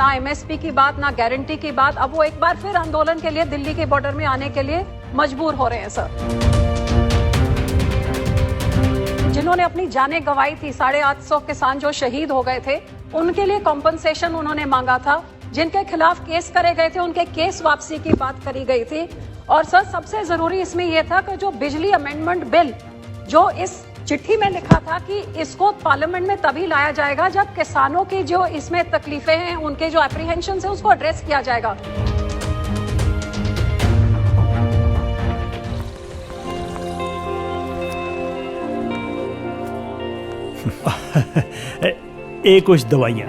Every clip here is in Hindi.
ना एमएसपी की बात, ना गारंटी की बात। अब वो एक बार फिर आंदोलन के लिए दिल्ली के बॉर्डर में आने के लिए मजबूर हो रहे हैं सर। जिन्होंने अपनी जानें गंवाई थी, 850 किसान जो शहीद हो गए थे, उनके लिए कॉम्पनसेशन उन्होंने मांगा था। जिनके खिलाफ केस करे गए थे, उनके केस वापसी की बात करी गई थी। और सर सबसे जरूरी इसमें यह था कि जो बिजली अमेंडमेंट बिल जो इस चिट्ठी में लिखा था कि इसको पार्लियामेंट में तभी लाया जाएगा जब किसानों की जो इसमें तकलीफें हैं, उनके जो एप्रीहेंशन है, उसको एड्रेस किया जाएगा। ਇਹ ਕੁਝ ਦਵਾਈਆਂ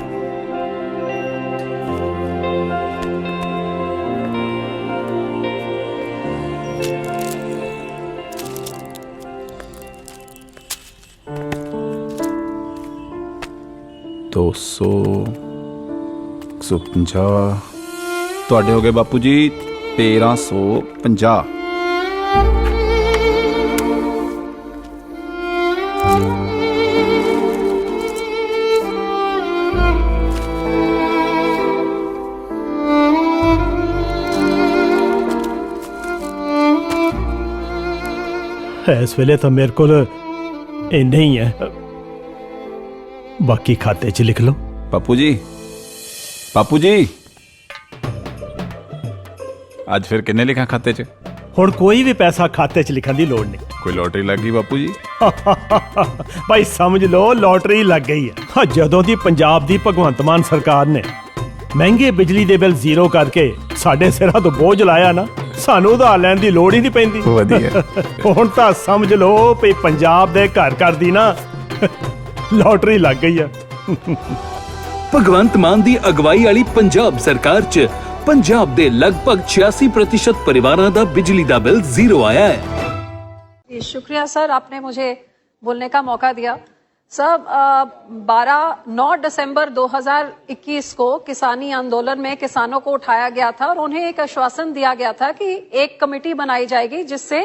दो सौ 150 ਤੁਹਾਡੇ ਹੋ ਗਏ ਬਾਪੂ ਜੀ 1350। ਇਸ ਵੇਲੇ ਤਾਂ ਮੇਰੇ ਕੋਲ ਇੰਨੇ ਹੀ ਹੈ, ਬਾਕੀ ਖਾਤੇ 'ਚ ਲਿਖ ਲਓ। ਬਾਪੂ ਜੀ ਅੱਜ ਫਿਰ ਕਿੰਨੇ ਲਿਖਾਂ ਖਾਤੇ 'ਚ? ਹੁਣ ਕੋਈ ਵੀ ਪੈਸਾ ਖਾਤੇ 'ਚ ਲਿਖਣ ਦੀ ਲੋੜ ਨਹੀਂ। ਕੋਈ ਲੋਟਰੀ ਲੱਗ ਗਈ ਬਾਪੂ ਜੀ? ਭਾਈ ਸਮਝ ਲਓ ਲੋਟਰੀ ਲੱਗ ਗਈ ਹੈ। ਜਦੋਂ ਦੀ ਪੰਜਾਬ ਦੀ ਭਗਵੰਤ ਮਾਨ ਸਰਕਾਰ ਨੇ ਮਹਿੰਗੇ ਬਿਜਲੀ ਦੇ ਬਿੱਲ ਜ਼ੀਰੋ ਕਰਕੇ ਸਾਡੇ ਸਿਰਾਂ ਤੋਂ ਬੋਝ ਲਾਇਆ ਨਾ, ਸਾਨੂੰ ਉਧਾਰ ਲੈਣ ਦੀ ਲੋੜ ਹੀ ਨਹੀਂ ਪੈਂਦੀ। ਵਧੀਆ। ਹੁਣ ਤਾਂ ਸਮਝ ਲਓ ਵੀ ਪੰਜਾਬ ਦੇ ਘਰ ਘਰ ਦੀ ਨਾ ਲੋਟਰੀ ਲੱਗ ਗਈ ਹੈ। ਭਗਵੰਤ ਮਾਨ ਦੀ ਅਗਵਾਈ ਵਾਲੀ ਪੰਜਾਬ ਸਰਕਾਰ 'ਚ पंजाब दे लगभग 86% परिवारों का बिजली का बिल जीरो आया है। शुक्रिया सर, आपने मुझे बोलने का मौका दिया। सर 9 दिसंबर 2021 को किसानी आंदोलन में किसानों को उठाया गया था और उन्हें एक आश्वासन दिया गया था कि एक कमेटी बनाई जाएगी जिससे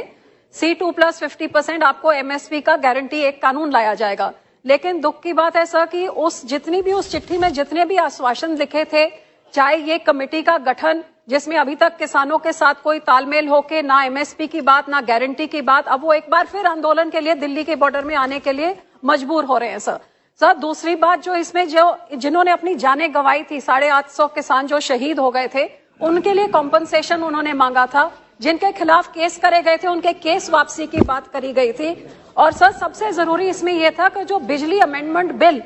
C2+50% आपको एमएसपी का गारंटी एक कानून लाया जाएगा। लेकिन दुख की बात है सर कि उस चिट्ठी में जितने भी आश्वासन लिखे थे, चाहे ये कमेटी का गठन जिसमें अभी तक किसानों के साथ कोई तालमेल होके ना एमएसपी की बात, ना गारंटी की बात, अब वो एक बार फिर आंदोलन के लिए दिल्ली के बॉर्डर में आने के लिए मजबूर हो रहे हैं सर। दूसरी बात जो इसमें जिन्होंने अपनी जानें गंवाई थी, 850 किसान जो शहीद हो गए थे, उनके लिए कॉम्पनसेशन उन्होंने मांगा था। जिनके खिलाफ केस करे गए थे, उनके केस वापसी की बात करी गई थी। और सर सबसे जरूरी इसमें यह था कि जो बिजली अमेंडमेंट बिल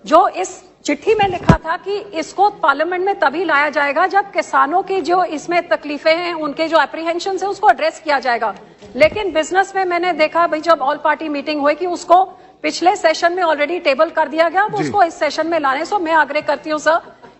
जो इस चिट्ठी में लिखा था कि इसको पार्लियामेंट में तभी लाया जाएगा जब किसानों की जो इसमें तकलीफें हैं, उनके जो एप्रीहेंशन है, उसको एड्रेस किया जाएगा। लेकिन बिजनेस में मैंने देखा भाई जब ऑल पार्टी मीटिंग हुई कि उसको पिछले सेशन में ऑलरेडी टेबल कर दिया गया, अब उसको इस सेशन में लाने से मैं आग्रह करती हूँ सर,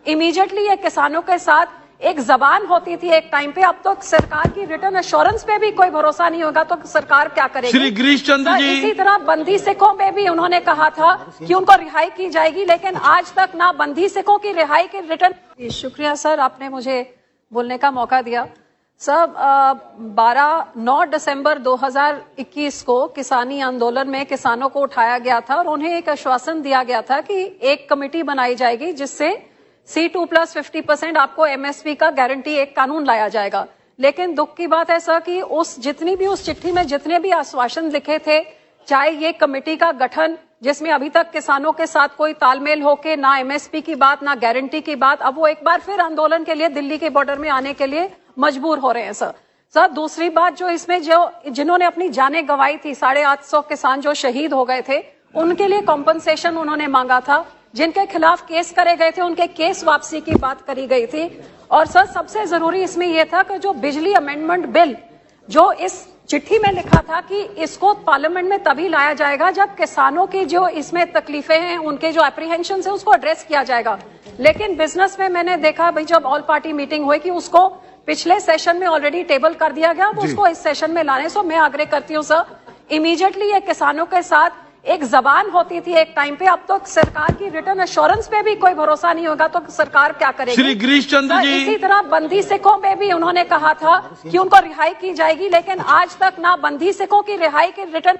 इमीडिएटली ये किसानों के साथ एक जबान होती थी एक टाइम पे, अब तो सरकार की रिटर्न एश्योरेंस पे भी कोई भरोसा नहीं होगा तो सरकार क्या करेगी? श्री गिरीश चंद्र जी। इसी तरह बंदी सिखों पे भी उन्होंने कहा था कि उनको रिहाई की जाएगी, लेकिन आज तक ना बंदी सिखों की रिहाई की रिटर्न। शुक्रिया सर, आपने मुझे बोलने का मौका दिया। सर 9 दिसंबर 2021 को किसानी आंदोलन में किसानों को उठाया गया था और उन्हें एक आश्वासन दिया गया था कि एक कमेटी बनाई जाएगी जिससे C2+50% आपको एमएसपी का गारंटी एक कानून लाया जाएगा। लेकिन दुख की बात है सर कि उस चिट्ठी में जितने भी आश्वासन लिखे थे, चाहे ये कमेटी का गठन जिसमें अभी तक किसानों के साथ कोई तालमेल होके ना एमएसपी की बात, ना गारंटी की बात, अब वो एक बार फिर आंदोलन के लिए दिल्ली के बॉर्डर में आने के लिए मजबूर हो रहे हैं सर। दूसरी बात जो इसमें जिन्होंने अपनी जानें गंवाई थी, 850 किसान जो शहीद हो गए थे, उनके लिए कॉम्पनसेशन उन्होंने मांगा था। जिनके खिलाफ केस करे गए थे, उनके केस वापसी की बात करी गई थी। और सर सबसे जरूरी इसमें यह था कि जो बिजली अमेंडमेंट बिल जो इस चिट्ठी में लिखा था कि इसको पार्लियामेंट में तभी लाया जाएगा जब किसानों की जो इसमें तकलीफें हैं, उनके जो एप्रीहेंशन है, उसको एड्रेस किया जाएगा। लेकिन बिजनेस में मैंने देखा भाई जब ऑल पार्टी मीटिंग हुई कि उसको पिछले सेशन में ऑलरेडी टेबल कर दिया गया, अब उसको इस सेशन में लाने से मैं आग्रह करती हूँ सर, इमीडिएटली ये किसानों के साथ एक जबान होती थी एक टाइम पे, अब तो सरकार की रिटर्न एश्योरेंस पे भी कोई भरोसा नहीं होगा तो सरकार क्या करेगी? श्री गिरीश चंद्र जी। इसी तरह बंदी सिखों पे भी उन्होंने कहा था कि उनको रिहाई की जाएगी, लेकिन आज तक ना बंदी सिखों की रिहाई की रिटर्न